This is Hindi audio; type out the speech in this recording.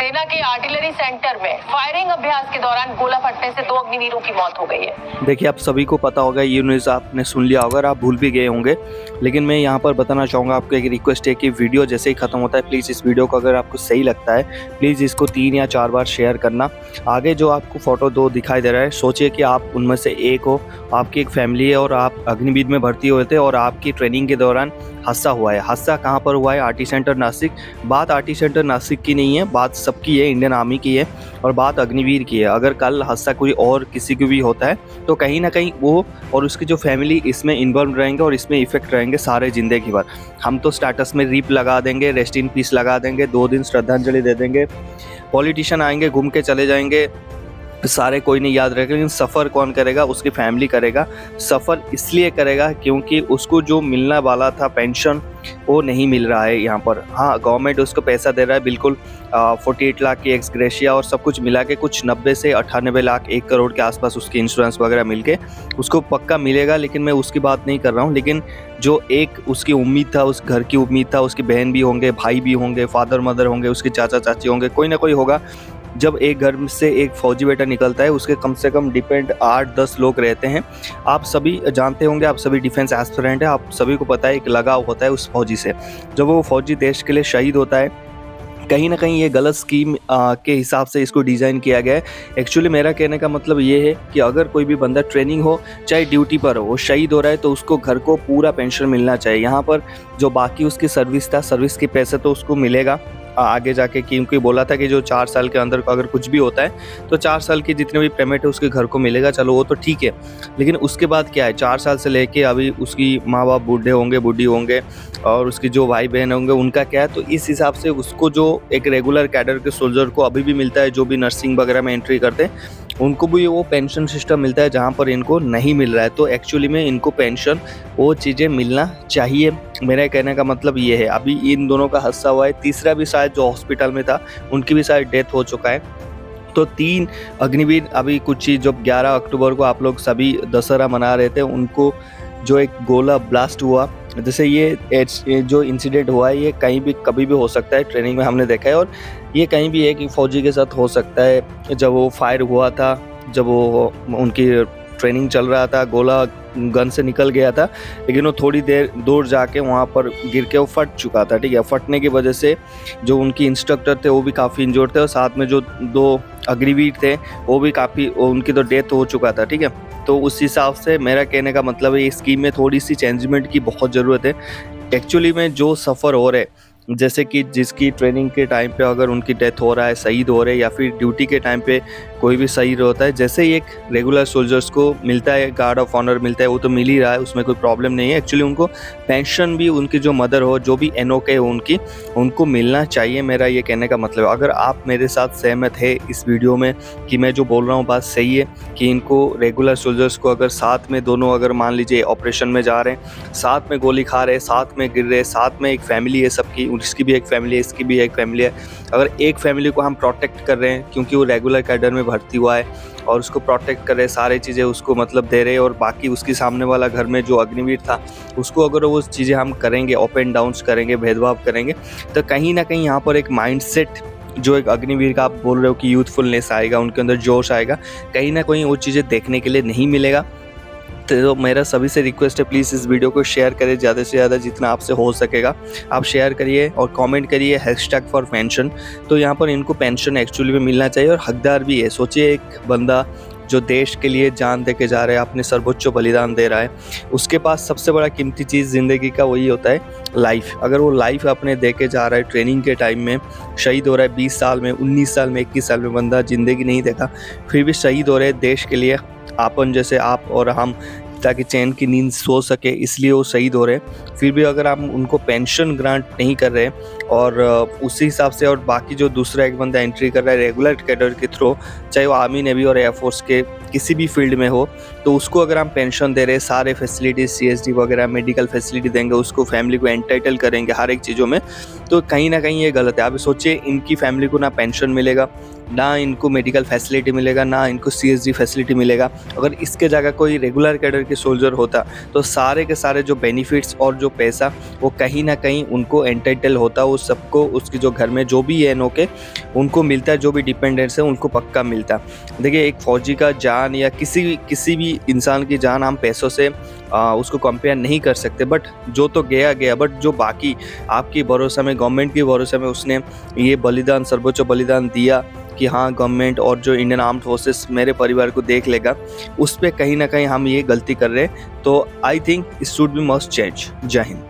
सेना के आर्टिलरी सेंटर में फायरिंग अभ्यास के दौरान गोला फटने से 2 अग्निवीरों की मौत हो गई है। देखिए, आप सभी को पता होगा, ये न्यूज़ आपने सुन लिया होगा और आप भूल भी गए होंगे, लेकिन मैं यहाँ पर बताना चाहूँगा, आपको एक रिक्वेस्ट है कि वीडियो जैसे ही ख़त्म होता है प्लीज़ इस वीडियो को अगर आपको सही लगता है प्लीज़ इसको 3 या 4 बार शेयर करना। आगे जो आपको फ़ोटो 2 दिखाई दे रहा है, सोचिए कि आप उनमें से एक हो, आपकी एक फैमिली है और आप अग्निवीर में भर्ती हुए थे और आपकी ट्रेनिंग के दौरान हादसा हुआ है। हादसा कहाँ पर हुआ है? RT centre Nashik. बात आरटी सेंटर नासिक की नहीं है, बात सबकी है, इंडियन आर्मी की है और बात अग्निवीर की है। अगर कल हादसा कोई और किसी को भी होता है तो कहीं ना कहीं वो और उसकी जो फैमिली इसमें इन्वॉल्व रहेंगे और इसमें इफेक्ट रहेंगे सारे ज़िंदगी भर। हम तो स्टेटस में रीप लगा देंगे, रेस्ट इन पीस लगा देंगे, 2 दिन श्रद्धांजलि दे देंगे, पॉलिटिशियन आएंगे, घूम के चले जाएंगे, सारे कोई नहीं याद रखेगा, लेकिन सफ़र कौन करेगा? उसकी फैमिली करेगा। सफ़र इसलिए करेगा क्योंकि उसको जो मिलने वाला था पेंशन वो नहीं मिल रहा है यहाँ पर। हाँ, गवर्नमेंट उसको पैसा दे रहा है, बिल्कुल 48 लाख की एक्स ग्रेशिया और सब कुछ मिला के कुछ 90 से 98 लाख 1 करोड़ के आसपास उसकी इंश्योरेंस वगैरह मिल के उसको पक्का मिलेगा। लेकिन मैं उसकी बात नहीं कर रहा हूँ, लेकिन जो एक उसकी उम्मीद था, उस घर की उम्मीद था, उसकी बहन भी होंगे, भाई भी होंगे, फादर मदर होंगे, उसके चाचा चाची होंगे, कोई ना कोई होगा। जब एक घर से एक फौजी बेटा निकलता है उसके कम से कम डिपेंड 8-10 लोग रहते हैं। आप सभी जानते होंगे, आप सभी डिफेंस एस्पिरेंट हैं, आप सभी को पता है एक लगाव होता है उस फौजी से। जब वो फौजी देश के लिए शहीद होता है, कहीं ना कहीं ये गलत स्कीम के हिसाब से इसको डिज़ाइन किया गया है। एक्चुअली मेरा कहने का मतलब ये है कि अगर कोई भी बंदा ट्रेनिंग हो चाहे ड्यूटी पर हो, वो शहीद हो रहा है तो उसको घर को पूरा पेंशन मिलना चाहिए। यहाँ पर जो बाकी उसकी सर्विस था, सर्विस के पैसे तो उसको मिलेगा आगे जाके, क्योंकि बोला था कि जो 4 साल के अंदर अगर कुछ भी होता है तो 4 साल की जितने भी पेमेंट है उसके घर को मिलेगा। चलो वो तो ठीक है, लेकिन उसके बाद क्या है? 4 साल से लेके अभी उसकी माँ बाप बूढ़े होंगे, बूढ़ी होंगे और उसकी जो भाई बहन होंगे उनका क्या है? तो इस हिसाब से उसको जो एक रेगुलर कैडर के सोल्जर को अभी भी मिलता है, जो भी नर्सिंग वगैरह में एंट्री करते हैं उनको भी वो पेंशन सिस्टम मिलता है, जहाँ पर इनको नहीं मिल रहा है। तो एक्चुअली में इनको पेंशन वो चीज़ें मिलना चाहिए। मेरा कहने का मतलब ये है। अभी इन दोनों का हादसा हुआ है, तीसरा भी शायद जो हॉस्पिटल में था उनकी भी शायद डेथ हो चुका है। तो 3 अग्निवीर अभी कुछ ही, जब 11 अक्टूबर को आप लोग सभी दशहरा मना रहे थे, उनको जो एक गोला ब्लास्ट हुआ, जैसे ये जो इंसिडेंट हुआ है ये कहीं भी कभी भी हो सकता है, ट्रेनिंग में हमने देखा है। और ये कहीं भी एक फौजी के साथ हो सकता है। जब वो फायर हुआ था, जब वो उनकी ट्रेनिंग चल रहा था, गोला गन से निकल गया था, लेकिन वो थोड़ी देर दूर जाके वहाँ पर गिर के वो फट चुका था। ठीक है, फटने की वजह से जो उनकी इंस्ट्रक्टर थे वो भी काफ़ी इंजोर्ड थे और साथ में जो 2 अग्निवीर थे वो भी काफ़ी, उनकी तो डेथ हो चुका था। ठीक है, तो उस हिसाब से मेरा कहने का मतलब है इस स्कीम में थोड़ी सी चेंजमेंट की बहुत ज़रूरत है। एक्चुअली में जो सफ़र हो रहे, जैसे कि जिसकी ट्रेनिंग के टाइम पे अगर उनकी डेथ हो रहा है, शहीद हो रहे, या फिर ड्यूटी के टाइम पे कोई भी शहीद होता है, जैसे ही एक रेगुलर सोल्जर्स को मिलता है, गार्ड ऑफ ऑनर मिलता है, वो तो मिल ही रहा है, उसमें कोई प्रॉब्लम नहीं है। एक्चुअली उनको पेंशन भी, उनकी जो मदर हो, जो भी एनओके हो उनको मिलना चाहिए। मेरा ये कहने का मतलब है, अगर आप मेरे साथ सहमत है इस वीडियो में कि मैं जो बोल रहा हूँ बात सही है, कि इनको रेगुलर सोल्जर्स को अगर साथ में दोनों, अगर मान लीजिए ऑपरेशन में जा रहे हैं, साथ में गोली खा रहे हैं, साथ में गिर रहे हैं, साथ में एक फैमिली है सबकी, इसकी भी एक फैमिली है, इसकी भी एक फैमिली है, अगर एक फैमिली को हम प्रोटेक्ट कर रहे हैं क्योंकि वो रेगुलर कैडर में भर्ती हुआ है और उसको प्रोटेक्ट कर रहे हैं, सारी चीज़ें उसको मतलब दे रहे हैं, और बाकी उसकी सामने वाला घर में जो अग्निवीर था उसको अगर वो चीज़ें हम करेंगे, अप एंड डाउन्स करेंगे, भेदभाव करेंगे, तो कहीं ना कहीं यहाँ पर एक माइंडसेट जो एक अग्निवीर का आप बोल रहे हो कि यूथफुलनेस आएगा, उनके अंदर जोश आएगा, कहीं ना कहीं वो चीज़ें देखने के लिए नहीं मिलेगा। तो मेरा सभी से रिक्वेस्ट है, प्लीज़ इस वीडियो को शेयर करें ज़्यादा से ज़्यादा, जितना आपसे हो सकेगा आप शेयर करिए और कमेंट करिए #फॉर पेंशन। तो यहाँ पर इनको पेंशन एक्चुअली में मिलना चाहिए और हकदार भी है। सोचिए एक बंदा जो देश के लिए जान दे के जा रहा है, अपने सर्वोच्च बलिदान दे रहा है, उसके पास सबसे बड़ा कीमती चीज़ ज़िंदगी का वही होता है लाइफ। अगर वो लाइफ अपने दे के जा रहा है, ट्रेनिंग के टाइम में शहीद हो रहा है, 20 साल में, 19 साल में, 21 साल में बंदा ज़िंदगी नहीं देखा, फिर भी शहीद हो रहे हैं देश के लिए, आपन जैसे आप और हम, ताकि चैन की नींद सो सके, इसलिए वो शहीद हो रहे हैं। फिर भी अगर हम उनको पेंशन ग्रांट नहीं कर रहे और उसी हिसाब से, और बाकी जो दूसरा एक बंदा एंट्री कर रहा है रेगुलर कैडर के थ्रू, चाहे वो आर्मी, नेवी और एयरफोर्स के किसी भी फील्ड में हो, तो उसको अगर हम पेंशन दे रहे हैं, सारे फैसिलिटीज़ CSD वगैरह, मेडिकल फैसिलिटी देंगे, उसको फैमिली को एंटाइटल करेंगे हर एक चीज़ों में, तो कहीं ना कहीं ये गलत है। आप सोचिए, इनकी फैमिली को ना पेंशन मिलेगा, ना इनको मेडिकल फैसिलिटी मिलेगा, ना इनको CSD फैसिलिटी मिलेगा। अगर इसके जगह कोई रेगुलर कैडर के सोल्जर होता तो सारे के सारे जो बेनिफिट्स और जो पैसा वो कहीं ना कहीं उनको एंटाइटल होता, वो सबको उसके जो घर में जो भी है नो के उनको मिलता है, जो भी डिपेंडेंट्स है उनको पक्का मिलता। देखिए, एक फौजी का जान या किसी भी इंसान की जान हम पैसों से उसको कंपेयर नहीं कर सकते, बट जो तो गया गया, बट जो बाकी आपकी भरोसा में, गवर्नमेंट की भरोसा में उसने ये बलिदान, सर्वोच्च बलिदान दिया कि हाँ गवर्नमेंट और जो इंडियन आर्म्ड फोर्सेस मेरे परिवार को देख लेगा, उस पर कहीं ना कहीं हम ये गलती कर रहे हैं। तो I think it should be must change. जय हिंद।